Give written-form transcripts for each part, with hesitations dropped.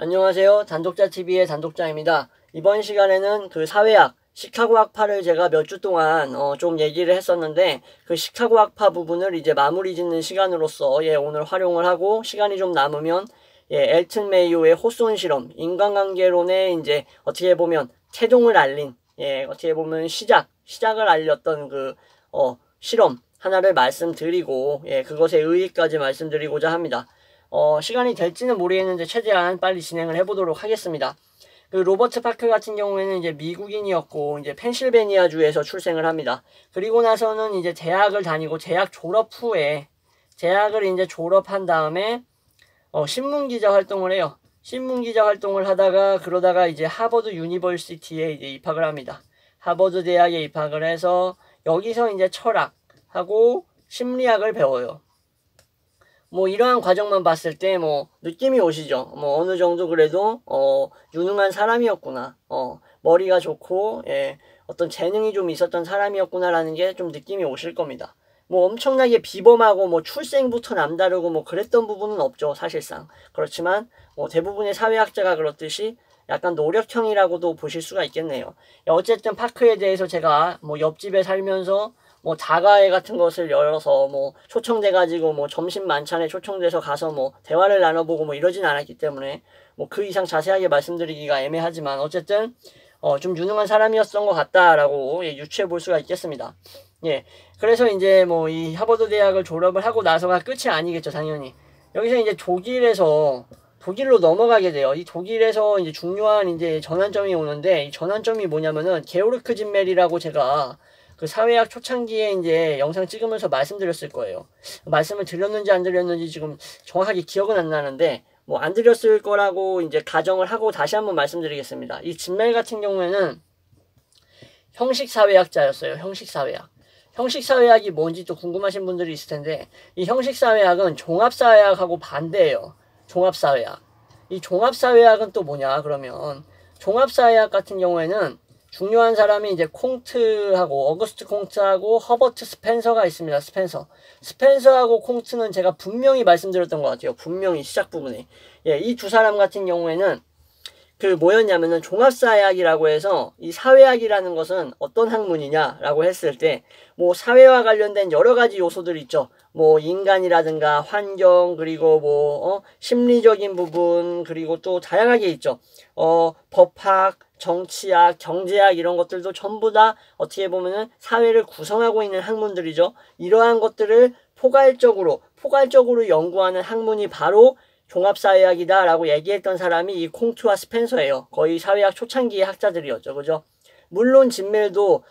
안녕하세요. 단독자TV의 단독자입니다. 이번 시간에는 그 사회학, 시카고 학파를 제가 몇 주 동안 좀 얘기를 했었는데 그 시카고 학파 부분을 이제 마무리 짓는 시간으로서 오늘 활용을 하고 시간이 좀 남으면 엘튼 메이오의 호손 실험, 인간관계론의 이제 어떻게 보면 태동을 알린 어떻게 보면 시작을 알렸던 그 실험 하나를 말씀드리고 그것의 의의까지 말씀드리고자 합니다. 시간이 될지는 모르겠는데 최대한 빨리 진행을 해보도록 하겠습니다. 그 로버트 파크 같은 경우에는 이제 미국인이었고 이제 펜실베니아주에서 출생을 합니다. 그리고 나서는 이제 대학을 다니고 대학 졸업 후에 대학을 이제 졸업한 다음에 신문기자 활동을 해요. 신문기자 활동을 하다가 그러다가 이제 하버드 유니버시티에 이제 입학을 합니다. 하버드 대학에 입학을 해서 여기서 이제 철학하고 심리학을 배워요. 뭐 이러한 과정만 봤을 때 뭐 느낌이 오시죠. 뭐 어느 정도 그래도 유능한 사람이었구나. 머리가 좋고 어떤 재능이 좀 있었던 사람이었구나라는 게 좀 느낌이 오실 겁니다. 뭐 엄청나게 비범하고 뭐 출생부터 남다르고 뭐 그랬던 부분은 없죠, 사실상. 그렇지만 뭐 대부분의 사회학자가 그렇듯이 약간 노력형이라고도 보실 수가 있겠네요. 어쨌든 파크에 대해서 제가 뭐 옆집에 살면서 뭐 다가회 같은 것을 열어서 뭐 초청돼가지고 뭐 점심 만찬에 초청돼서 가서 뭐 대화를 나눠보고 뭐 이러진 않았기 때문에 뭐 그 이상 자세하게 말씀드리기가 애매하지만 어쨌든 좀 유능한 사람이었던 것 같다라고 유추해 볼 수가 있겠습니다. 그래서 이제 뭐 이 하버드 대학을 졸업을 하고 나서가 끝이 아니겠죠, 당연히. 여기서 이제 독일로 넘어가게 돼요. 이 독일에서 이제 중요한 이제 전환점이 오는데 이 전환점이 뭐냐면은 게오르크 진멜이라고 제가 그 사회학 초창기에 이제 영상 찍으면서 말씀드렸을 거예요. 말씀을 드렸는지 안 드렸는지 지금 정확하게 기억은 안 나는데 뭐 안 드렸을 거라고 이제 가정을 하고 다시 한번 말씀드리겠습니다. 이 진멜 같은 경우에는 형식사회학자였어요. 형식사회학. 형식사회학이 뭔지 또 궁금하신 분들이 있을 텐데 이 형식사회학은 종합사회학하고 반대예요. 종합사회학. 이 종합사회학은 또 뭐냐 그러면 종합사회학 같은 경우에는 중요한 사람이 이제 콩트하고 어거스트 콩트하고 허버트 스펜서가 있습니다. 스펜서하고 콩트는 제가 분명히 말씀드렸던 것 같아요. 분명히 시작 부분에. 이 두 사람 같은 경우에는 그 뭐였냐면은 종합사회학이라고 해서 이 사회학이라는 것은 어떤 학문이냐라고 했을 때 뭐 사회와 관련된 여러 가지 요소들이 있죠. 뭐 인간이라든가 환경 그리고 뭐 심리적인 부분 그리고 또 다양하게 있죠. 법학, 정치학, 경제학 이런 것들도 전부 다 어떻게 보면은 사회를 구성하고 있는 학문들이죠. 이러한 것들을 포괄적으로 연구하는 학문이 바로 종합사회학이다 라고 얘기했던 사람이 이 콩트와 스펜서예요. 거의 사회학 초창기의 학자들이었죠. 그죠? 물론 진멜도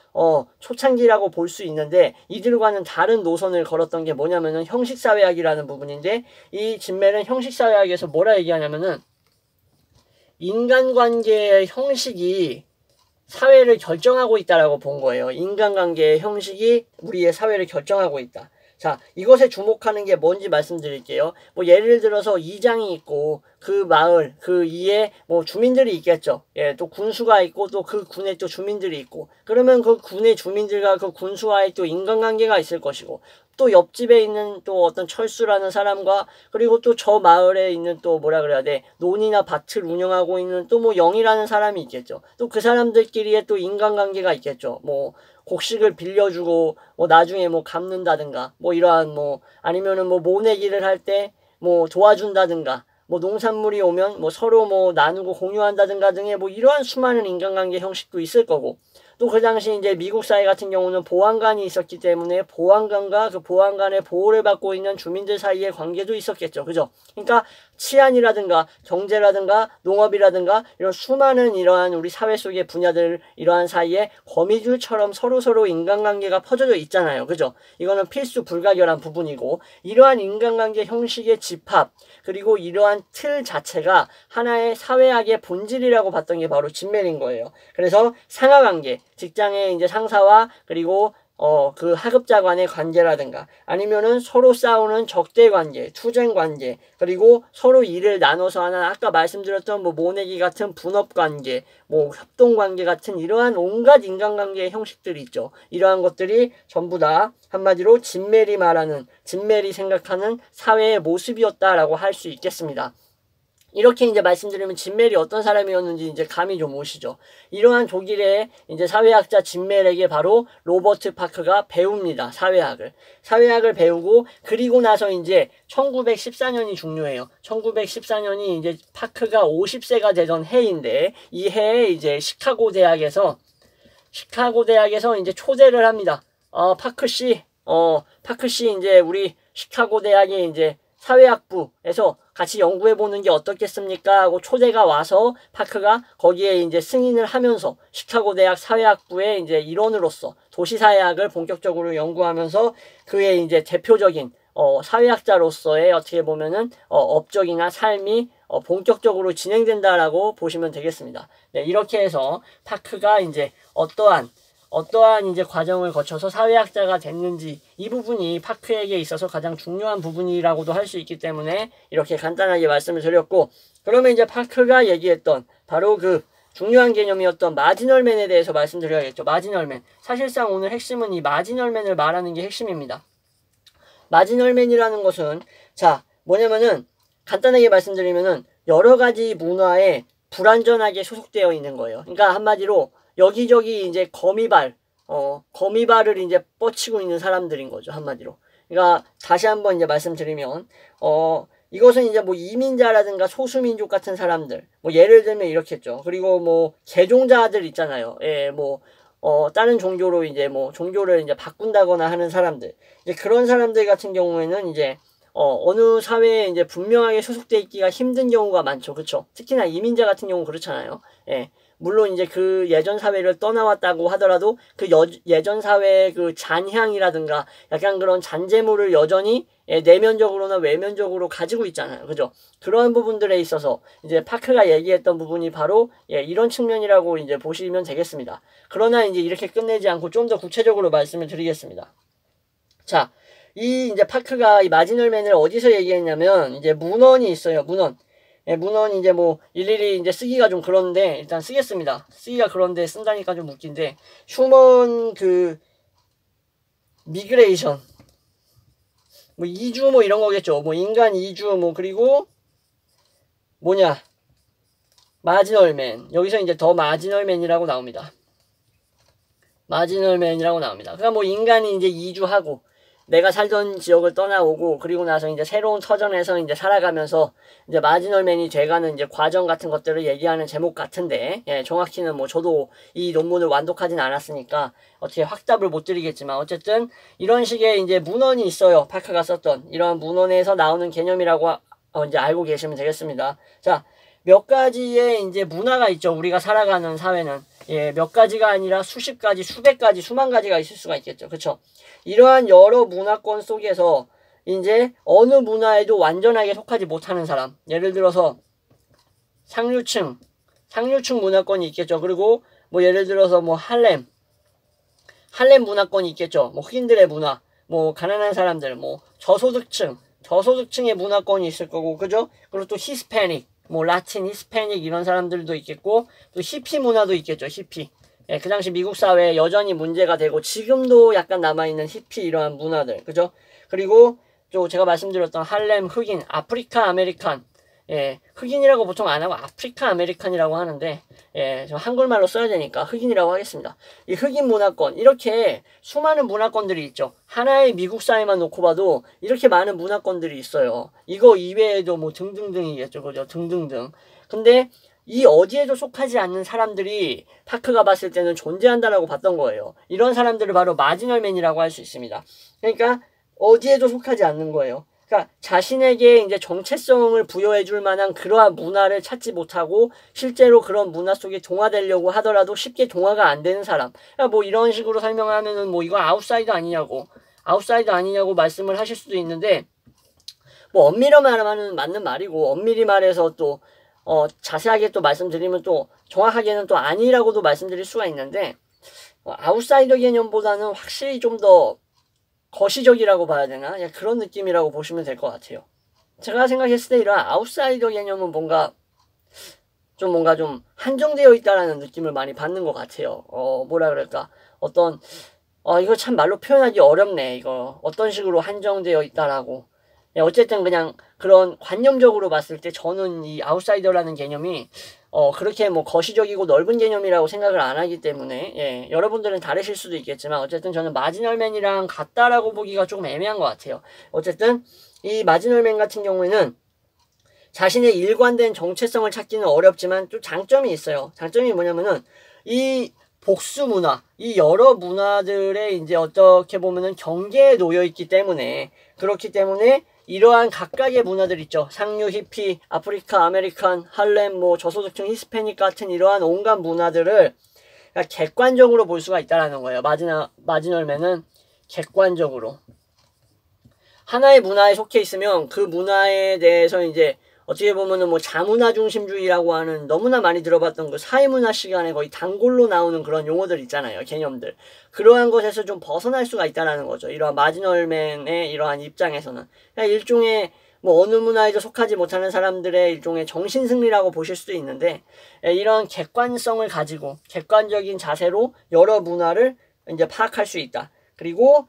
초창기라고 볼 수 있는데 이들과는 다른 노선을 걸었던 게 뭐냐면은 형식사회학이라는 부분인데 이 진멜은 형식사회학에서 뭐라 얘기하냐면은 인간관계의 형식이 사회를 결정하고 있다라고 본 거예요. 인간관계의 형식이 우리의 사회를 결정하고 있다. 자, 이것에 주목하는 게 뭔지 말씀드릴게요. 뭐 예를 들어서 이장이 있고 그 마을, 그 이에 뭐 주민들이 있겠죠. 또 군수가 있고 또 그 군에 또 주민들이 있고 그러면 그 군의 주민들과 그 군수와의 또 인간관계가 있을 것이고 또 옆집에 있는 또 어떤 철수라는 사람과 그리고 또 저 마을에 있는 또 뭐라 그래야 돼 논이나 밭을 운영하고 있는 또 뭐 영이라는 사람이 있겠죠. 또 그 사람들끼리의 또 인간관계가 있겠죠. 뭐 곡식을 빌려주고 뭐 나중에 뭐 갚는다든가 뭐 이러한 뭐 아니면은 뭐 모내기를 할 때 뭐 도와준다든가 뭐 농산물이 오면 뭐 서로 뭐 나누고 공유한다든가 등의 뭐 이러한 수많은 인간관계 형식도 있을 거고 또 그 당시 이제 미국 사회 같은 경우는 보안관이 있었기 때문에 보안관과 그 보안관의 보호를 받고 있는 주민들 사이의 관계도 있었겠죠. 그죠? 그러니까 치안이라든가 경제라든가 농업이라든가 이런 수많은 이러한 우리 사회 속의 분야들 이러한 사이에 거미줄처럼 서로 인간관계가 퍼져져 있잖아요. 그죠? 이거는 필수 불가결한 부분이고 이러한 인간관계 형식의 집합 그리고 이러한 틀 자체가 하나의 사회학의 본질이라고 봤던 게 바로 진멜인 거예요. 그래서 상하관계 직장의 이제 상사와 그리고 그 하급자 간의 관계라든가 아니면은 서로 싸우는 적대 관계, 투쟁 관계, 그리고 서로 일을 나눠서 하는 아까 말씀드렸던 뭐 모내기 같은 분업 관계, 뭐 협동 관계 같은 이러한 온갖 인간관계의 형식들이 있죠. 이러한 것들이 전부 다 한마디로 진멜이 생각하는 사회의 모습이었다라고 할 수 있겠습니다. 이렇게 이제 말씀드리면 진멜이 어떤 사람이었는지 이제 감이 좀 오시죠. 이러한 독일의 이제 사회학자 진멜에게 바로 로버트 파크가 배웁니다. 사회학을 배우고, 그리고 나서 이제 1914년이 중요해요. 1914년이 이제 파크가 50세가 되던 해인데, 이 해에 이제 시카고 대학에서 이제 초대를 합니다. 파크 씨 이제 우리 시카고 대학의 이제 사회학부에서 같이 연구해보는 게 어떻겠습니까? 하고 초대가 와서 파크가 거기에 이제 승인을 하면서 시카고 대학 사회학부의 이제 일원으로서 도시사회학을 본격적으로 연구하면서 그의 이제 대표적인 사회학자로서의 어떻게 보면은 업적이나 삶이 본격적으로 진행된다라고 보시면 되겠습니다. 네, 이렇게 해서 파크가 이제 어떠한 이제 과정을 거쳐서 사회학자가 됐는지, 이 부분이 파크에게 있어서 가장 중요한 부분이라고도 할 수 있기 때문에 이렇게 간단하게 말씀을 드렸고, 그러면 이제 파크가 얘기했던 바로 그 중요한 개념이었던 마지널맨에 대해서 말씀드려야겠죠. 마지널맨. 사실상 오늘 핵심은 이 마지널맨을 말하는 게 핵심입니다. 마지널맨이라는 것은, 자, 뭐냐면은 간단하게 말씀드리면은 여러 가지 문화에 불완전하게 소속되어 있는 거예요. 그러니까 한마디로 여기저기 이제 거미발을 이제 뻗치고 있는 사람들인 거죠, 한마디로. 그러니까 다시 한번 이제 말씀드리면, 이것은 이제 뭐 이민자라든가 소수민족 같은 사람들, 뭐 예를 들면 이렇겠죠. 그리고 뭐 개종자들 있잖아요. 예, 뭐 다른 종교로 이제 뭐 종교를 이제 바꾼다거나 하는 사람들, 이제 그런 사람들 같은 경우에는 이제 어느 사회에 이제 분명하게 소속돼 있기가 힘든 경우가 많죠. 그렇죠? 특히나 이민자 같은 경우는 그렇잖아요. 예. 물론 이제 그 예전 사회를 떠나왔다고 하더라도 그 예전 사회의 그 잔향이라든가 약간 그런 잔재물을 여전히 내면적으로나 외면적으로 가지고 있잖아요. 그죠? 그런 부분들에 있어서 이제 파크가 얘기했던 부분이 바로 이런 측면이라고 이제 보시면 되겠습니다. 그러나 이제 이렇게 끝내지 않고 좀 더 구체적으로 말씀을 드리겠습니다. 자, 이 이제 파크가 이 마지널맨을 어디서 얘기했냐면, 이제 문헌이 있어요. 문헌 이제 뭐 일일이 이제 쓰기가 좀 그런데 일단 쓰겠습니다. 쓰기가 그런데 쓴다니까 좀 웃긴데, 휴먼 그 미그레이션, 뭐 이주 뭐 이런 거겠죠. 뭐 인간 이주 뭐, 그리고 뭐냐, 마지널맨. 여기서 이제 더 마지널맨이라고 나옵니다. 그러니까 뭐 인간이 이제 이주하고 내가 살던 지역을 떠나오고, 그리고 나서 이제 새로운 터전에서 이제 살아가면서 이제 마지널맨이 돼가는 이제 과정 같은 것들을 얘기하는 제목 같은데, 정확히는 뭐 저도 이 논문을 완독하진 않았으니까 어떻게 확답을 못 드리겠지만, 어쨌든 이런 식의 이제 문헌이 있어요. 파크가 썼던 이런 문헌에서 나오는 개념이라고 이제 알고 계시면 되겠습니다. 자, 몇 가지의 이제 문화가 있죠. 우리가 살아가는 사회는. 몇 가지가 아니라 수십 가지, 수백 가지, 수만 가지가 있을 수가 있겠죠. 그쵸? 이러한 여러 문화권 속에서 이제 어느 문화에도 완전하게 속하지 못하는 사람. 예를 들어서 상류층 문화권이 있겠죠. 그리고 뭐 예를 들어서 뭐 할렘 문화권이 있겠죠. 뭐 흑인들의 문화, 뭐 가난한 사람들, 뭐 저소득층의 문화권이 있을 거고, 그죠? 그리고 또 히스패닉, 뭐 라틴, 히스패닉 이런 사람들도 있겠고, 또 히피 문화도 있겠죠. 히피. 그 당시 미국 사회에 여전히 문제가 되고 지금도 약간 남아있는 히피 이러한 문화들, 그죠? 그리고 또 제가 말씀드렸던 할렘 흑인, 아프리카 아메리칸, 흑인이라고 보통 안 하고 아프리카 아메리칸이라고 하는데, 저 한글말로 써야 되니까 흑인이라고 하겠습니다. 이 흑인 문화권, 이렇게 수많은 문화권들이 있죠. 하나의 미국 사회만 놓고 봐도 이렇게 많은 문화권들이 있어요. 이거 이외에도 뭐 등등등이겠죠. 그죠? 등등등. 근데 이 어디에도 속하지 않는 사람들이 파크가 봤을 때는 존재한다라고 봤던 거예요. 이런 사람들을 바로 마지널맨이라고 할 수 있습니다. 그러니까 어디에도 속하지 않는 거예요. 그러니까 자신에게 이제 정체성을 부여해 줄 만한 그러한 문화를 찾지 못하고 실제로 그런 문화 속에 동화되려고 하더라도 쉽게 동화가 안 되는 사람. 그러니까 뭐 이런 식으로 설명하면은 뭐 이거 아웃사이더 아니냐고 말씀을 하실 수도 있는데, 뭐 엄밀히 말하면 맞는 말이고, 엄밀히 말해서 또 자세하게 또 말씀드리면 또 정확하게는 또 아니라고도 말씀드릴 수가 있는데, 아웃사이더 개념보다는 확실히 좀 더 거시적이라고 봐야 되나? 그냥 그런 느낌이라고 보시면 될 것 같아요. 제가 생각했을 때 이런 아웃사이더 개념은 뭔가 좀 한정되어 있다라는 느낌을 많이 받는 것 같아요. 뭐라 그럴까? 이거 참 말로 표현하기 어렵네. 이거 어떤 식으로 한정되어 있다라고. 어쨌든 그냥 그런 관념적으로 봤을 때 저는 이 아웃사이더라는 개념이 그렇게 뭐 거시적이고 넓은 개념이라고 생각을 안 하기 때문에, 예, 여러분들은 다르실 수도 있겠지만, 어쨌든 저는 마지널맨이랑 같다라고 보기가 조금 애매한 것 같아요. 어쨌든, 이 마지널맨 같은 경우에는 자신의 일관된 정체성을 찾기는 어렵지만 좀 장점이 있어요. 장점이 뭐냐면은, 이 복수 문화, 이 여러 문화들의 이제 어떻게 보면은 경계에 놓여 있기 때문에, 그렇기 때문에 이러한 각각의 문화들 있죠. 상류, 히피, 아프리카, 아메리칸, 할렘, 뭐 저소득층, 히스패닉 같은 이러한 온갖 문화들을 객관적으로 볼 수가 있다라는 거예요. 마지널맨은 객관적으로 하나의 문화에 속해 있으면 그 문화에 대해서 이제 어떻게 보면은 뭐 자문화 중심주의라고 하는 너무나 많이 들어봤던 그 사회문화 시간에 거의 단골로 나오는 그런 용어들 있잖아요. 개념들. 그러한 것에서 좀 벗어날 수가 있다라는 거죠. 이러한 마지널맨의 이러한 입장에서는. 그러니까 일종의 뭐 어느 문화에도 속하지 못하는 사람들의 일종의 정신승리라고 보실 수도 있는데, 이런 객관성을 가지고 객관적인 자세로 여러 문화를 이제 파악할 수 있다. 그리고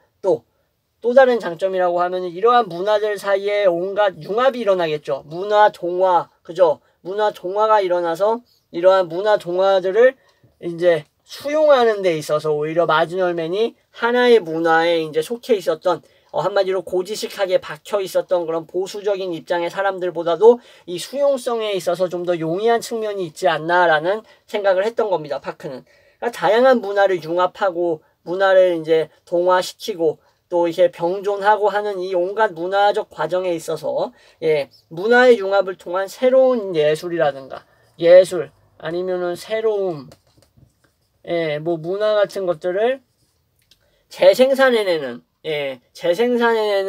또 다른 장점이라고 하면 이러한 문화들 사이에 온갖 융합이 일어나겠죠. 문화 동화, 그죠? 문화 동화가 일어나서 이러한 문화 동화들을 이제 수용하는 데 있어서 오히려 마지널맨이 하나의 문화에 이제 속해 있었던, 한마디로 고지식하게 박혀 있었던 그런 보수적인 입장의 사람들보다도 이 수용성에 있어서 좀 더 용이한 측면이 있지 않나라는 생각을 했던 겁니다. 파크는. 그러니까 다양한 문화를 융합하고 문화를 이제 동화시키고 또 이렇게 병존하고 하는 이 온갖 문화적 과정에 있어서, 예, 문화의 융합을 통한 새로운 예술이라든가 예술 아니면은 새로움, 예, 뭐 문화 같은 것들을 재생산해내는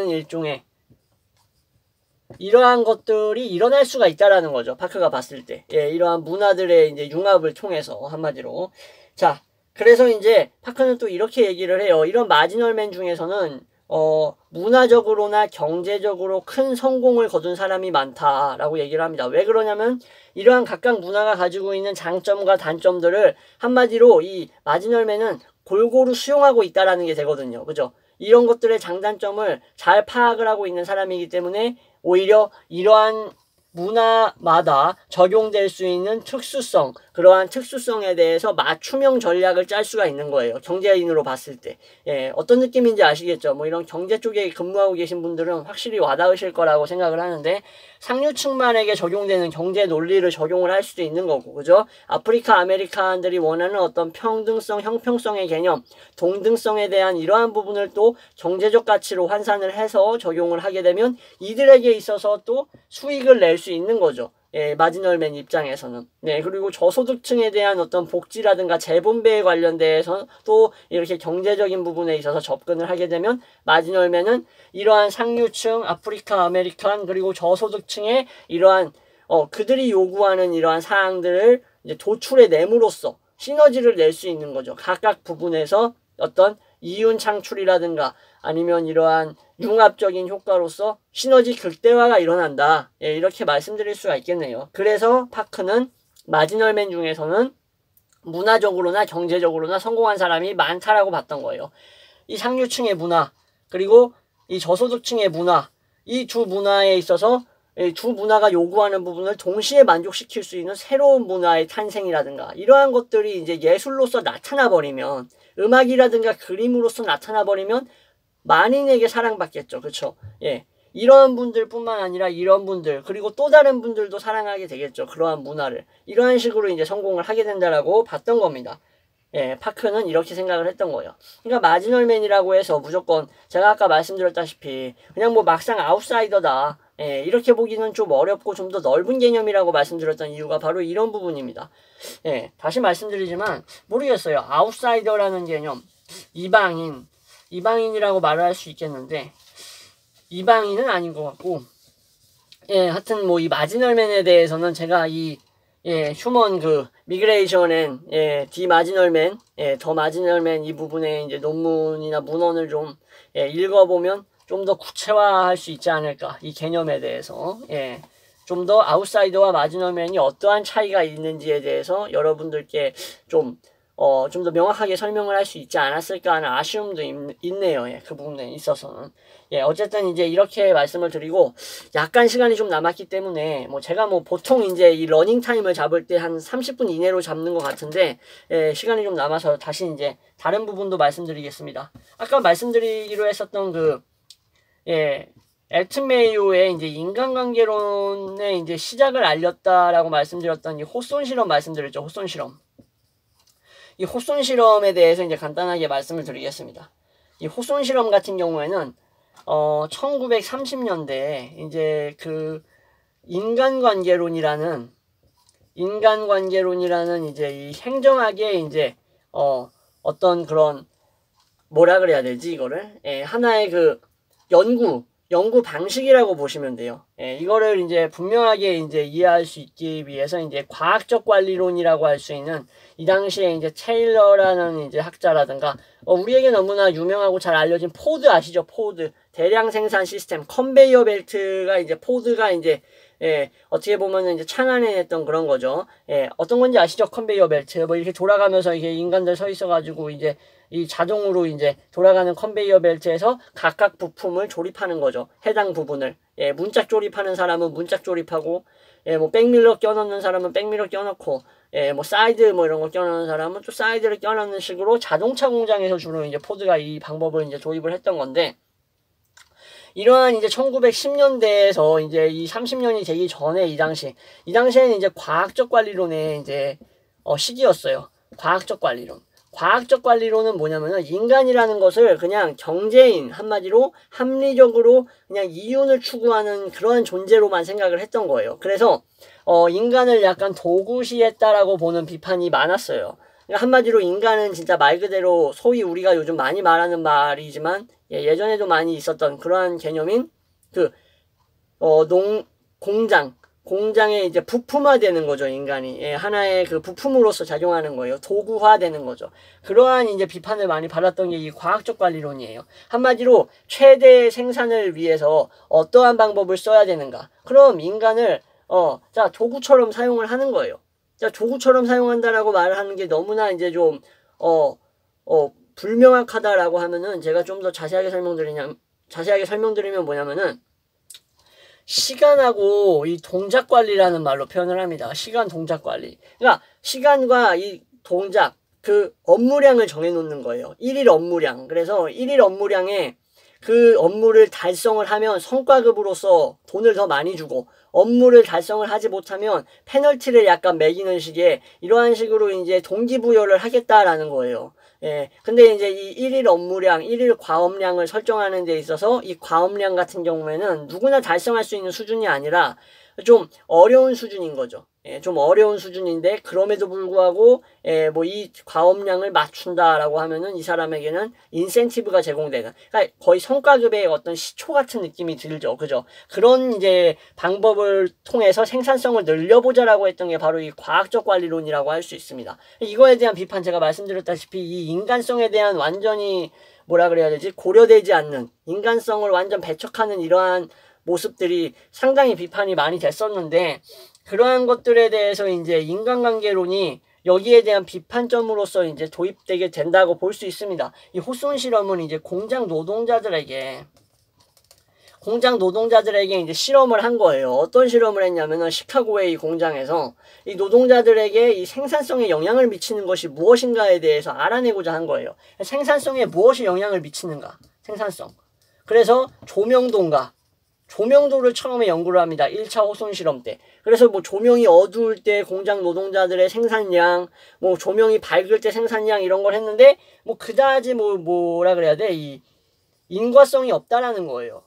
일종의 이러한 것들이 일어날 수가 있다라는 거죠. 파크가 봤을 때, 예, 이러한 문화들의 이제 융합을 통해서 한마디로. 자, 그래서 이제 파크는 또 이렇게 얘기를 해요. 이런 마지널맨 중에서는 문화적으로나 경제적으로 큰 성공을 거둔 사람이 많다라고 얘기를 합니다. 왜 그러냐면 이러한 각각 문화가 가지고 있는 장점과 단점들을 한마디로 이 마지널맨은 골고루 수용하고 있다라는 게 되거든요. 그죠? 이런 것들의 장단점을 잘 파악을 하고 있는 사람이기 때문에 오히려 이러한 문화마다 적용될 수 있는 특수성, 그러한 특수성에 대해서 맞춤형 전략을 짤 수가 있는 거예요. 경제인으로 봤을 때. 예, 어떤 느낌인지 아시겠죠? 뭐 이런 경제 쪽에 근무하고 계신 분들은 확실히 와닿으실 거라고 생각을 하는데, 상류층만에게 적용되는 경제 논리를 적용을 할 수도 있는 거고, 그죠? 아프리카 아메리칸들이 원하는 어떤 평등성, 형평성의 개념, 동등성에 대한 이러한 부분을 또 경제적 가치로 환산을 해서 적용을 하게 되면 이들에게 있어서 또 수익을 낼 수 있는 거죠. 예, 마지널맨 입장에서는. 네, 그리고 저소득층에 대한 어떤 복지라든가 재분배에 관련돼서 또 이렇게 경제적인 부분에 있어서 접근을 하게 되면 마지널맨은 이러한 상류층, 아프리카, 아메리칸, 그리고 저소득층의 이러한 그들이 요구하는 이러한 사항들을 이제 도출해 내므로써 시너지를 낼 수 있는 거죠. 각각 부분에서 어떤 이윤 창출이라든가 아니면 이러한 융합적인 효과로서 시너지 극대화가 일어난다. 예, 이렇게 말씀드릴 수가 있겠네요. 그래서 파크는 마지널맨 중에서는 문화적으로나 경제적으로나 성공한 사람이 많다라고 봤던 거예요. 이 상류층의 문화, 그리고 이 저소득층의 문화, 이 두 문화에 있어서 두 문화가 요구하는 부분을 동시에 만족시킬 수 있는 새로운 문화의 탄생이라든가 이러한 것들이 이제 예술로서 나타나 버리면, 음악이라든가 그림으로서 나타나 버리면 만인에게 사랑받겠죠. 그쵸? 예. 이런 분들뿐만 아니라 이런 분들, 그리고 또 다른 분들도 사랑하게 되겠죠. 그러한 문화를. 이러한 식으로 이제 성공을 하게 된다라고 봤던 겁니다. 예, 파크는 이렇게 생각을 했던 거예요. 그러니까 마지널맨이라고 해서 무조건 제가 아까 말씀드렸다시피 그냥 뭐 막상 아웃사이더다. 예, 이렇게 보기는 좀 어렵고 좀 더 넓은 개념이라고 말씀드렸던 이유가 바로 이런 부분입니다. 예, 다시 말씀드리지만 모르겠어요. 아웃사이더라는 개념, 이방인이라고 말을 할 수 있겠는데 이방인은 아닌 것 같고, 예, 하여튼 뭐 이 마지널맨에 대해서는 제가 휴먼 미그레이션 앤 디 마지널맨, 더 마지널맨 이 부분에 이제 논문이나 문헌을 좀 읽어보면 좀 더 구체화할 수 있지 않을까, 이 개념에 대해서. 좀 더 아웃사이더와 마지널맨이 어떠한 차이가 있는지에 대해서 여러분들께 좀 좀 더 명확하게 설명을 할 수 있지 않았을까 하는 아쉬움도 있네요. 예, 그 부분에 있어서는. 예, 어쨌든 이제 이렇게 말씀을 드리고, 약간 시간이 좀 남았기 때문에, 뭐 제가 뭐 보통 이제 이 러닝 타임을 잡을 때 한 30분 이내로 잡는 것 같은데, 예, 시간이 좀 남아서 다시 이제 다른 부분도 말씀드리겠습니다. 아까 말씀드리기로 했었던 예, 엘튼 메이오의 이제 인간관계론의 이제 시작을 알렸다라고 말씀드렸던 이 호손 실험 말씀드렸죠. 호손 실험. 이 호손 실험에 대해서 이제 간단하게 말씀을 드리겠습니다. 이 호손 실험 같은 경우에는 1930년대에 이제 그 인간관계론이라는 이제 이 행정학의 이제 어떤 그런 뭐라 그래야 되지 이거를 하나의 그 연구 방식이라고 보시면 돼요. 예, 이거를 이제 분명하게 이제 이해할 수 있기 위해서 이제 과학적 관리론이라고 할 수 있는 이 당시에 이제 테일러라는 이제 학자라든가 우리에게 너무나 유명하고 잘 알려진 포드 아시죠? 포드 대량 생산 시스템 컨베이어 벨트가 이제 포드가 이제 어떻게 보면은 이제 창안해냈던 그런 거죠. 어떤 건지 아시죠? 컨베이어 벨트 뭐 이렇게 돌아가면서 이게 인간들 서 있어가지고 이제 이 자동으로 이제 돌아가는 컨베이어 벨트에서 각각 부품을 조립하는 거죠. 해당 부분을. 문짝 조립하는 사람은 문짝 조립하고, 뭐 백밀러 껴넣는 사람은 백밀러 껴넣고, 뭐 사이드 뭐 이런 거 껴넣는 사람은 또 사이드를 껴넣는 식으로 자동차 공장에서 주로 이제 포드가 이 방법을 이제 도입을 했던 건데, 이러한 이제 1910년대에서 이제 이 30년이 되기 전에 이 당시에는 이제 과학적 관리론의 이제 시기였어요. 과학적 관리론. 과학적 관리론은 뭐냐면은 인간이라는 것을 그냥 경제인 한마디로 합리적으로 그냥 이윤을 추구하는 그런 존재로만 생각을 했던 거예요. 그래서 인간을 약간 도구시했다라고 보는 비판이 많았어요. 그러니까 한마디로 인간은 진짜 말 그대로 소위 우리가 요즘 많이 말하는 말이지만 예전에도 많이 있었던 그러한 개념인 공장에 이제 부품화되는 거죠, 인간이. 하나의 그 부품으로서 작용하는 거예요. 도구화되는 거죠. 그러한 이제 비판을 많이 받았던 게 이 과학적 관리론이에요. 한마디로 최대 생산을 위해서 어떠한 방법을 써야 되는가. 그럼 인간을, 도구처럼 사용을 하는 거예요. 자, 도구처럼 사용한다라고 말을 하는 게 너무나 이제 좀, 불명확하다라고 하면은 제가 좀 더 자세하게 설명드리면 뭐냐면은, 시간하고 이 동작 관리라는 말로 표현을 합니다. 시간 동작 관리. 그러니까 시간과 이 동작 그 업무량을 정해놓는 거예요. 1일 업무량. 그래서 1일 업무량에 그 업무를 달성을 하면 성과급으로서 돈을 더 많이 주고 업무를 달성을 하지 못하면 페널티를 약간 매기는 식의 이러한 식으로 이제 동기부여를 하겠다라는 거예요. 근데 이제 이 1일 업무량, 1일 과업량을 설정하는 데 있어서 이 과업량 같은 경우에는 누구나 달성할 수 있는 수준이 아니라 좀 어려운 수준인 거죠. 좀 어려운 수준인데 그럼에도 불구하고 뭐 이 과업량을 맞춘다라고 하면은 이 사람에게는 인센티브가 제공되는, 그러니까 거의 성과급의 어떤 시초 같은 느낌이 들죠. 그죠? 그런 이제 방법을 통해서 생산성을 늘려보자라고 했던 게 바로 이 과학적 관리론이라고 할 수 있습니다. 이거에 대한 비판 제가 말씀드렸다시피 이 인간성에 대한 완전히 뭐라 그래야 되지? 고려되지 않는 인간성을 완전 배척하는 이러한 모습들이 상당히 비판이 많이 됐었는데 그러한 것들에 대해서 이제 인간관계론이 여기에 대한 비판점으로서 이제 도입되게 된다고 볼 수 있습니다. 이 호손 실험은 이제 공장 노동자들에게 이제 실험을 한 거예요. 어떤 실험을 했냐면은 시카고의 이 공장에서 이 노동자들에게 이 생산성에 영향을 미치는 것이 무엇인가에 대해서 알아내고자 한 거예요. 생산성에 무엇이 영향을 미치는가? 생산성. 그래서 조명도를 처음에 연구를 합니다. 1차 호손 실험 때. 그래서 뭐 조명이 어두울 때 공장 노동자들의 생산량, 뭐 조명이 밝을 때 생산량 이런 걸 했는데 뭐 그다지 뭐라 그래야 돼? 이 인과성이 없다라는 거예요.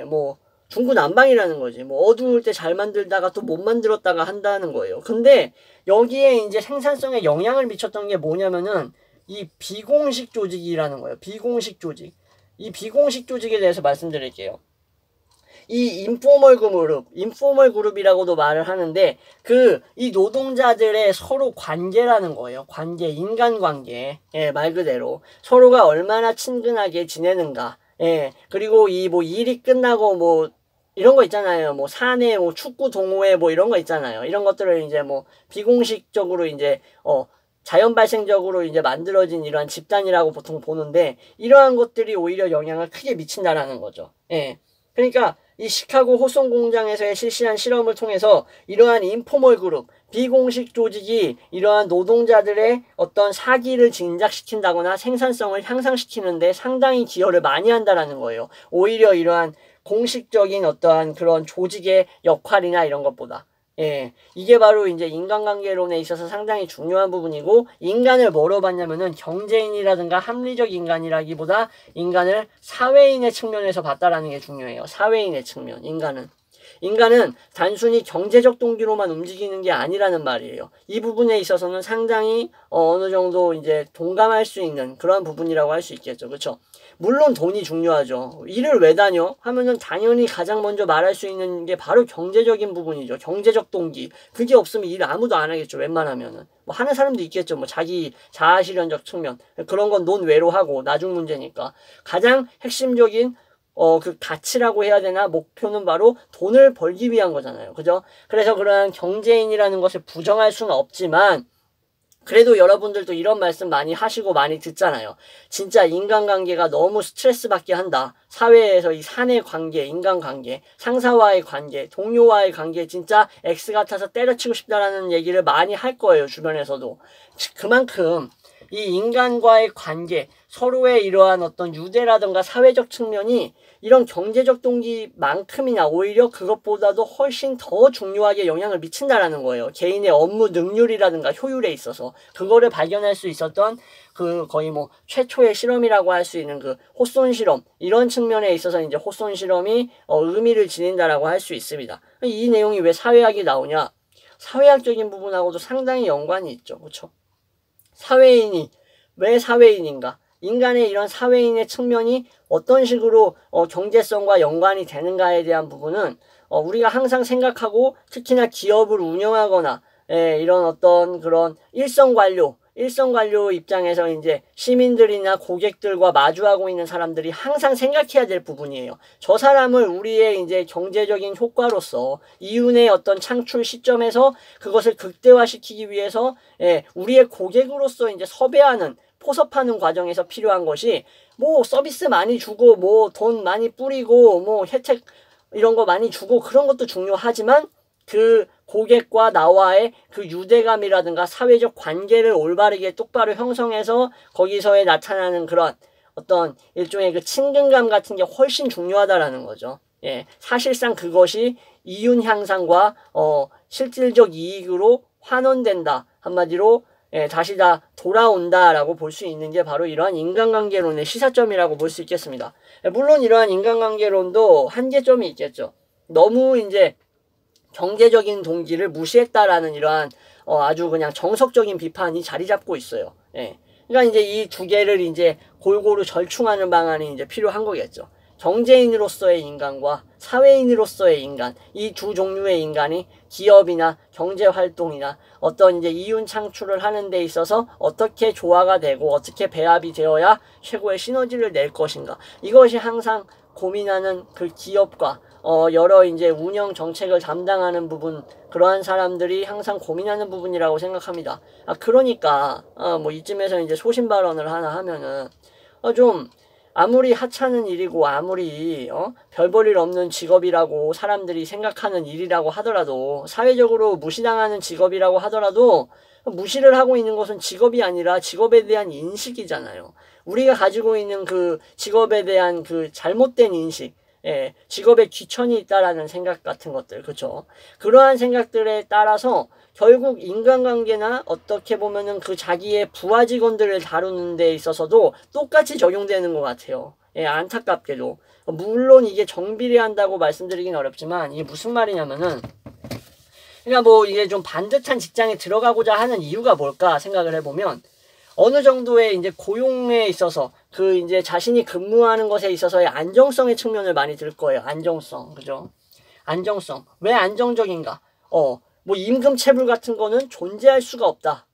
뭐 중구난방이라는 거지. 뭐 어두울 때 잘 만들다가 또 못 만들었다가 한다는 거예요. 근데 여기에 이제 생산성에 영향을 미쳤던 게 뭐냐면은 이 비공식 조직이라는 거예요. 비공식 조직. 이 비공식 조직에 대해서 말씀드릴게요. 이 인포멀 그룹이라고도 말을 하는데 이 노동자들의 서로 관계라는 거예요. 관계, 인간관계. 말 그대로 서로가 얼마나 친근하게 지내는가. 그리고 이 뭐 일이 끝나고 뭐 이런 거 있잖아요. 뭐 사내 뭐 축구 동호회 뭐 이런 거 있잖아요. 이런 것들을 이제 뭐 비공식적으로 이제 자연 발생적으로 이제 만들어진 이러한 집단이라고 보통 보는데 이러한 것들이 오히려 영향을 크게 미친다라는 거죠. 예. 그러니까 이 시카고 호송 공장에서의 실시한 실험을 통해서 이러한 인포멀 그룹, 비공식 조직이 이러한 노동자들의 어떤 사기를 진작시킨다거나 생산성을 향상시키는데 상당히 기여를 많이 한다라는 거예요. 오히려 이러한 공식적인 어떠한 그런 조직의 역할이나 이런 것보다. 예, 이게 바로 이제 인간관계론에 있어서 상당히 중요한 부분이고, 인간을 뭐로 봤냐면은 경제인이라든가 합리적 인간이라기보다 인간을 사회인의 측면에서 봤다라는 게 중요해요. 사회인의 측면, 인간은 단순히 경제적 동기로만 움직이는 게 아니라는 말이에요. 이 부분에 있어서는 상당히 어느 정도 이제 동감할 수 있는 그런 부분이라고 할 수 있겠죠. 그렇죠? 물론 돈이 중요하죠. 일을 왜 다녀? 하면은 당연히 가장 먼저 말할 수 있는 게 바로 경제적인 부분이죠. 경제적 동기. 그게 없으면 일 아무도 안 하겠죠. 웬만하면은. 뭐 하는 사람도 있겠죠. 뭐 자기 자아실현적 측면. 그런 건 논외로 하고 나중 문제니까. 가장 핵심적인 그 가치라고 해야 되나? 목표는 바로 돈을 벌기 위한 거잖아요. 그죠? 그래서 그러한 경제인이라는 것을 부정할 수는 없지만, 그래도 여러분들도 이런 말씀 많이 하시고 많이 듣잖아요. 진짜 인간관계가 너무 스트레스 받게 한다. 사회에서 이 사내 관계, 인간관계, 상사와의 관계, 동료와의 관계 진짜 X 같아서 때려치고 싶다라는 얘기를 많이 할 거예요. 주변에서도. 그만큼 이 인간과의 관계, 서로의 이러한 어떤 유대라든가 사회적 측면이 이런 경제적 동기만큼이나 오히려 그것보다도 훨씬 더 중요하게 영향을 미친다라는 거예요. 개인의 업무 능률이라든가 효율에 있어서. 그거를 발견할 수 있었던 그 거의 뭐 최초의 실험이라고 할 수 있는 그 호손 실험, 이런 측면에 있어서 이제 호손 실험이 의미를 지닌다라고 할 수 있습니다. 이 내용이 왜 사회학이 나오냐? 사회학적인 부분하고도 상당히 연관이 있죠. 그렇죠? 사회인이 왜 사회인인가? 인간의 이런 사회인의 측면이 어떤 식으로 경제성과 연관이 되는가에 대한 부분은 우리가 항상 생각하고, 특히나 기업을 운영하거나 이런 어떤 그런 일선 관료 입장에서 이제 시민들이나 고객들과 마주하고 있는 사람들이 항상 생각해야 될 부분이에요. 저 사람을 우리의 이제 경제적인 효과로서 이윤의 어떤 창출 시점에서 그것을 극대화시키기 위해서 우리의 고객으로서 이제 섭외하는, 포섭하는 과정에서 필요한 것이 뭐 서비스 많이 주고 뭐 돈 많이 뿌리고 뭐 혜택 이런 거 많이 주고 그런 것도 중요하지만, 그 고객과 나와의 그 유대감이라든가 사회적 관계를 올바르게 똑바로 형성해서 거기서에 나타나는 그런 어떤 일종의 그 친근감 같은 게 훨씬 중요하다라는 거죠. 예, 사실상 그것이 이윤 향상과 실질적 이익으로 환원된다. 한마디로 다시 다 돌아온다라고 볼 수 있는 게 바로 이러한 인간관계론의 시사점이라고 볼 수 있겠습니다. 물론 이러한 인간관계론도 한계점이 있겠죠. 너무 이제 경제적인 동기를 무시했다라는 이러한 아주 그냥 정석적인 비판이 자리 잡고 있어요. 예. 그러니까 이제 이 두 개를 이제 골고루 절충하는 방안이 이제 필요한 거겠죠. 경제인으로서의 인간과 사회인으로서의 인간, 이 두 종류의 인간이 기업이나 경제 활동이나 어떤 이제 이윤 창출을 하는 데 있어서 어떻게 조화가 되고 어떻게 배합이 되어야 최고의 시너지를 낼 것인가. 이것이 항상 고민하는 그 기업과 여러 이제 운영 정책을 담당하는 부분, 그러한 사람들이 항상 고민하는 부분이라고 생각합니다. 그러니까 뭐 이쯤에서 이제 소신 발언을 하나 하면은 좀 아무리 하찮은 일이고 아무리 별 볼 일 없는 직업이라고 사람들이 생각하는 일이라고 하더라도, 사회적으로 무시당하는 직업이라고 하더라도 무시를 하고 있는 것은 직업이 아니라 직업에 대한 인식이잖아요. 우리가 가지고 있는 그 직업에 대한 그 잘못된 인식, 직업에 귀천이 있다라는 생각 같은 것들, 그렇죠? 그러한 생각들에 따라서 결국 인간관계나 어떻게 보면은 그 자기의 부하 직원들을 다루는 데 있어서도 똑같이 적용되는 것 같아요. 안타깝게도. 물론 이게 정비례한다고 말씀드리긴 어렵지만, 이게 무슨 말이냐면은, 그러니까 뭐 이게 좀 반듯한 직장에 들어가고자 하는 이유가 뭘까 생각을 해보면, 어느 정도의 이제 고용에 있어서 그 이제 자신이 근무하는 것에 있어서의 안정성의 측면을 많이 들 거예요. 안정성, 그죠? 안정성. 왜 안정적인가? 뭐 임금 체불 같은 거는 존재할 수가 없다.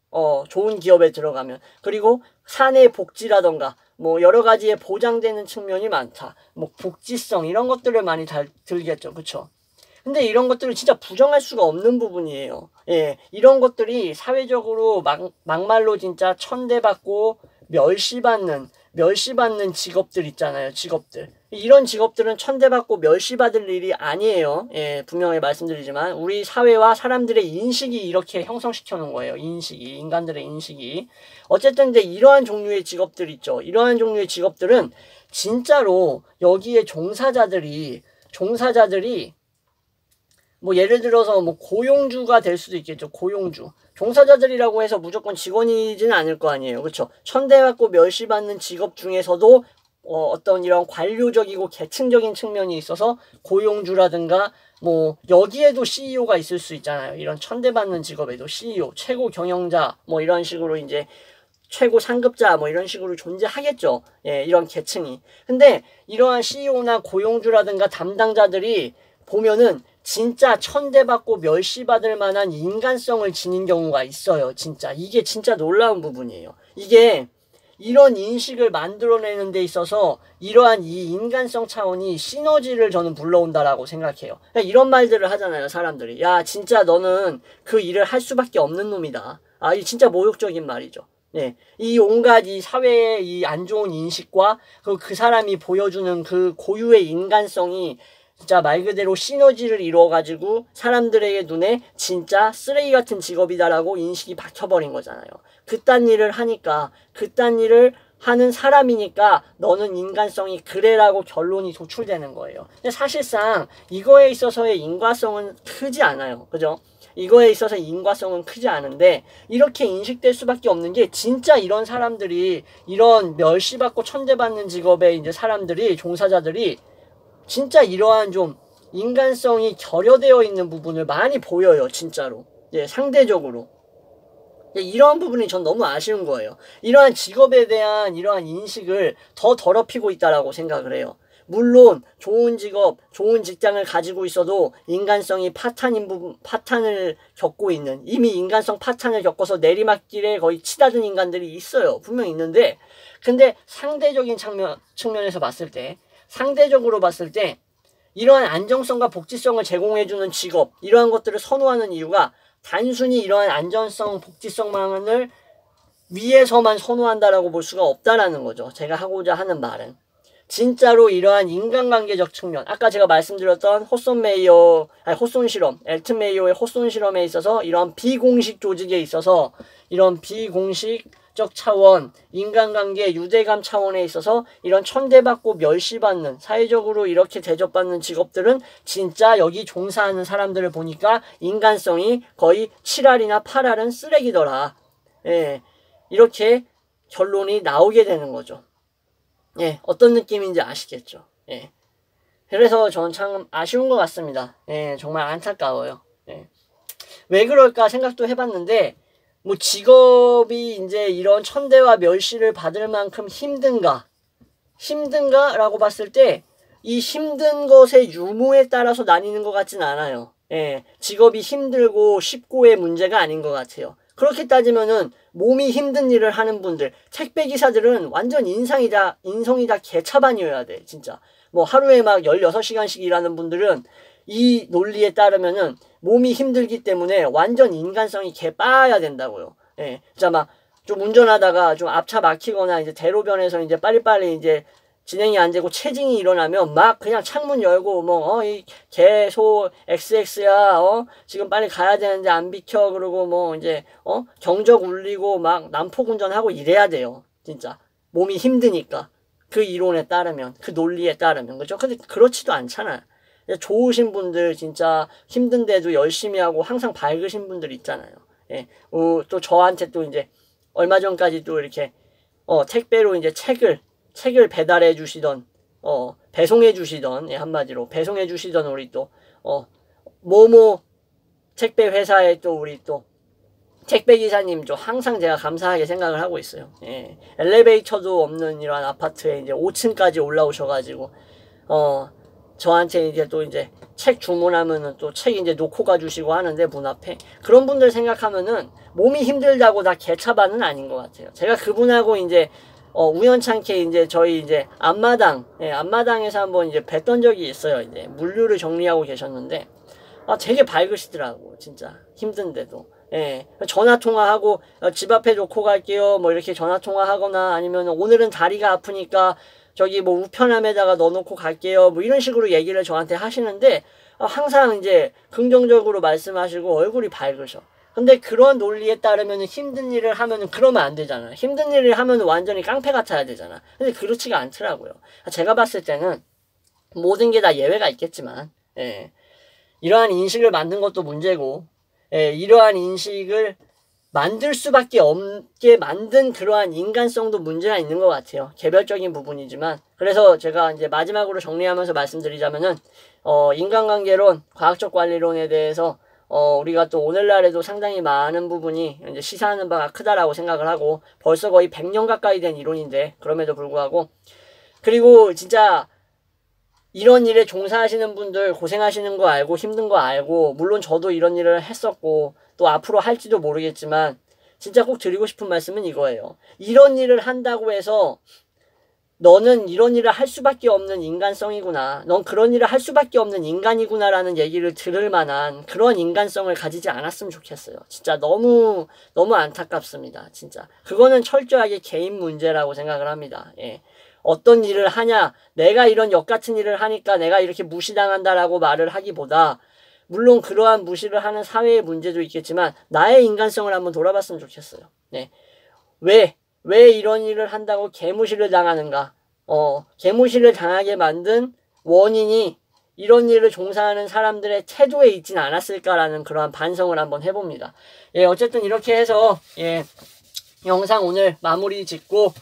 좋은 기업에 들어가면. 그리고 사내 복지라던가 뭐 여러 가지의 보장되는 측면이 많다. 뭐 복지성 이런 것들을 많이 들겠죠. 그쵸? 근데 이런 것들을 진짜 부정할 수가 없는 부분이에요. 예, 이런 것들이 사회적으로 막말로 진짜 천대받고 멸시받는 직업들 있잖아요. 직업들. 이런 직업들은 천대받고 멸시받을 일이 아니에요. 예, 분명히 말씀드리지만 우리 사회와 사람들의 인식이 이렇게 형성시켜 놓은 거예요. 인간들의 인식이. 어쨌든 근데 이러한 종류의 직업들 있죠. 이러한 종류의 직업들은 진짜로 여기에 종사자들이 뭐 예를 들어서 뭐 고용주가 될 수도 있겠죠. 고용주. 종사자들이라고 해서 무조건 직원이지는 않을 거 아니에요. 그렇죠? 천대받고 멸시받는 직업 중에서도 어떤 이런 관료적이고 계층적인 측면이 있어서 고용주라든가 뭐 여기에도 CEO가 있을 수 있잖아요. 이런 천대받는 직업에도 CEO, 최고 경영자 뭐 이런 식으로 이제 최고 상급자 뭐 이런 식으로 존재하겠죠. 예, 이런 계층이. 근데 이러한 CEO나 고용주라든가 담당자들이 보면은 진짜 천대받고 멸시받을 만한 인간성을 지닌 경우가 있어요. 진짜. 이게 진짜 놀라운 부분이에요. 이게 이런 인식을 만들어내는 데 있어서 이러한 이 인간성 차원이 시너지를 저는 불러온다라고 생각해요. 이런 말들을 하잖아요. 사람들이. 야, 진짜 너는 그 일을 할 수밖에 없는 놈이다. 아, 이 진짜 모욕적인 말이죠. 네. 이 온갖 이 사회의 이 안 좋은 인식과 그 사람이 보여주는 그 고유의 인간성이 진짜 말 그대로 시너지를 이루어가지고 사람들에게 눈에 진짜 쓰레기 같은 직업이다라고 인식이 박혀버린 거잖아요. 그딴 일을 하니까, 그딴 일을 하는 사람이니까 너는 인간성이 그래라고 결론이 도출되는 거예요. 근데 사실상 이거에 있어서의 인과성은 크지 않아요. 그죠? 이거에 있어서 인과성은 크지 않은데 이렇게 인식될 수밖에 없는 게 진짜 이런 사람들이 이런 멸시받고 천대받는 직업의 이제 사람들이 종사자들이 진짜 이러한 좀 인간성이 결여되어 있는 부분을 많이 보여요. 진짜로. 예, 상대적으로. 예, 이러한 부분이 전 너무 아쉬운 거예요. 이러한 직업에 대한 이러한 인식을 더 더럽히고 있다라고 생각을 해요. 물론 좋은 직업, 좋은 직장을 가지고 있어도 인간성이 파탄을 겪고 있는, 이미 인간성 파탄을 겪어서 내리막길에 거의 치닫은 인간들이 있어요. 분명히 있는데 근데 상대적인 측면에서 봤을 때 상대적으로 봤을 때 이러한 안정성과 복지성을 제공해주는 직업, 이러한 것들을 선호하는 이유가 단순히 이러한 안전성, 복지성만을 위해서만 선호한다라고 볼 수가 없다라는 거죠. 제가 하고자 하는 말은. 진짜로 이러한 인간관계적 측면, 아까 제가 말씀드렸던 호손 실험, 엘튼 메이어의 호손 실험에 있어서 이런 비공식 조직에 있어서 이런 비공식적 차원, 인간관계 유대감 차원에 있어서 이런 천대받고 멸시받는, 사회적으로 이렇게 대접받는 직업들은 진짜 여기 종사하는 사람들을 보니까 인간성이 거의 7알이나 8알은 쓰레기더라. 예, 이렇게 결론이 나오게 되는 거죠. 예, 어떤 느낌인지 아시겠죠? 예. 그래서 저는 참 아쉬운 것 같습니다. 예, 정말 안타까워요. 예. 왜 그럴까 생각도 해봤는데, 뭐 직업이 이제 이런 천대와 멸시를 받을 만큼 힘든가라고 봤을 때, 이 힘든 것의 유무에 따라서 나뉘는 것 같진 않아요. 예, 직업이 힘들고 쉽고의 문제가 아닌 것 같아요. 그렇게 따지면은 몸이 힘든 일을 하는 분들, 택배기사들은 완전 인성이 다 개차반이어야 돼. 진짜. 뭐 하루에 막 16시간씩 일하는 분들은 이 논리에 따르면은 몸이 힘들기 때문에 완전 인간성이 개빠야 된다고요. 예. 진짜 막 좀 운전하다가 좀 앞차 막히거나 이제 대로변에서 이제 빨리빨리 이제 진행이 안 되고 체증이 일어나면 막 그냥 창문 열고 뭐 이 개소 XX야 지금 빨리 가야 되는데 안 비켜 그러고 뭐 이제 경적 울리고 막 난폭 운전하고 이래야 돼요. 진짜 몸이 힘드니까 그 이론에 따르면 그 논리에 따르면 그죠? 근데 그렇지도 않잖아. 좋으신 분들 진짜 힘든데도 열심히 하고 항상 밝으신 분들 있잖아요. 예. 또 저한테 또 이제 얼마 전까지 또 이렇게 택배로 이제 책을 배달해 주시던 배송해 주시던, 예, 한마디로 배송해 주시던 우리 또 모모 택배 회사의 또 우리 또 택배 기사님 좀 항상 제가 감사하게 생각을 하고 있어요. 예. 엘리베이터도 없는 이런 아파트에 이제 5층까지 올라오셔가지고 저한테 이제 또 이제 책 주문하면은 또 책 이제 놓고 가주시고 하는데 문 앞에 그런 분들 생각하면은 몸이 힘들다고 다 개차반은 아닌 것 같아요. 제가 그분하고 이제 우연찮게 이제 저희 이제 앞마당에서 한번 이제 뵀던 적이 있어요. 이제 물류를 정리하고 계셨는데 되게 밝으시더라고, 진짜. 힘든데도. 예. 전화통화하고, 집 앞에 놓고 갈게요. 뭐 이렇게 전화통화하거나 아니면 오늘은 다리가 아프니까 저기 뭐 우편함에다가 넣어놓고 갈게요. 뭐 이런 식으로 얘기를 저한테 하시는데, 항상 이제 긍정적으로 말씀하시고 얼굴이 밝으셔. 근데 그런 논리에 따르면 힘든 일을 하면은 그러면 안 되잖아. 힘든 일을 하면 완전히 깡패 같아야 되잖아. 근데 그렇지가 않더라고요. 제가 봤을 때는 모든 게 다 예외가 있겠지만, 예. 이러한 인식을 만든 것도 문제고, 예, 이러한 인식을 만들 수밖에 없게 만든 그러한 인간성도 문제가 있는 것 같아요. 개별적인 부분이지만. 그래서 제가 이제 마지막으로 정리하면서 말씀드리자면은, 인간관계론, 과학적 관리론에 대해서, 우리가 또 오늘날에도 상당히 많은 부분이 이제 시사하는 바가 크다라고 생각을 하고, 벌써 거의 100년 가까이 된 이론인데, 그럼에도 불구하고, 그리고 진짜, 이런 일에 종사하시는 분들 고생하시는 거 알고 힘든 거 알고 물론 저도 이런 일을 했었고 또 앞으로 할지도 모르겠지만 진짜 꼭 드리고 싶은 말씀은 이거예요. 이런 일을 한다고 해서 너는 이런 일을 할 수밖에 없는 인간성이구나. 넌 그런 일을 할 수밖에 없는 인간이구나라는 얘기를 들을 만한 그런 인간성을 가지지 않았으면 좋겠어요. 진짜 너무 안타깝습니다. 진짜. 그거는 철저하게 개인 문제라고 생각을 합니다. 예. 어떤 일을 하냐, 내가 이런 역 같은 일을 하니까 내가 이렇게 무시당한다라고 말을 하기보다 물론 그러한 무시를 하는 사회의 문제도 있겠지만 나의 인간성을 한번 돌아봤으면 좋겠어요. 네. 왜 이런 일을 한다고 개무시를 당하는가? 개무시를 당하게 만든 원인이 이런 일을 종사하는 사람들의 태도에 있진 않았을까라는 그러한 반성을 한번 해봅니다. 예, 어쨌든 이렇게 해서 예, 영상 오늘 마무리 짓고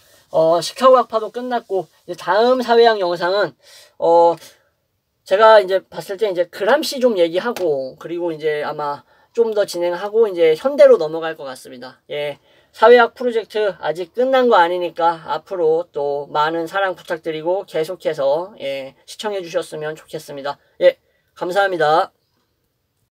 시카고 학파도 끝났고 이제 다음 사회학 영상은 제가 이제 봤을 때 이제 그람시 좀 얘기하고 그리고 이제 아마 좀 더 진행하고 이제 현대로 넘어갈 것 같습니다. 예. 사회학 프로젝트 아직 끝난 거 아니니까 앞으로 또 많은 사랑 부탁드리고 계속해서 예, 시청해 주셨으면 좋겠습니다. 예. 감사합니다.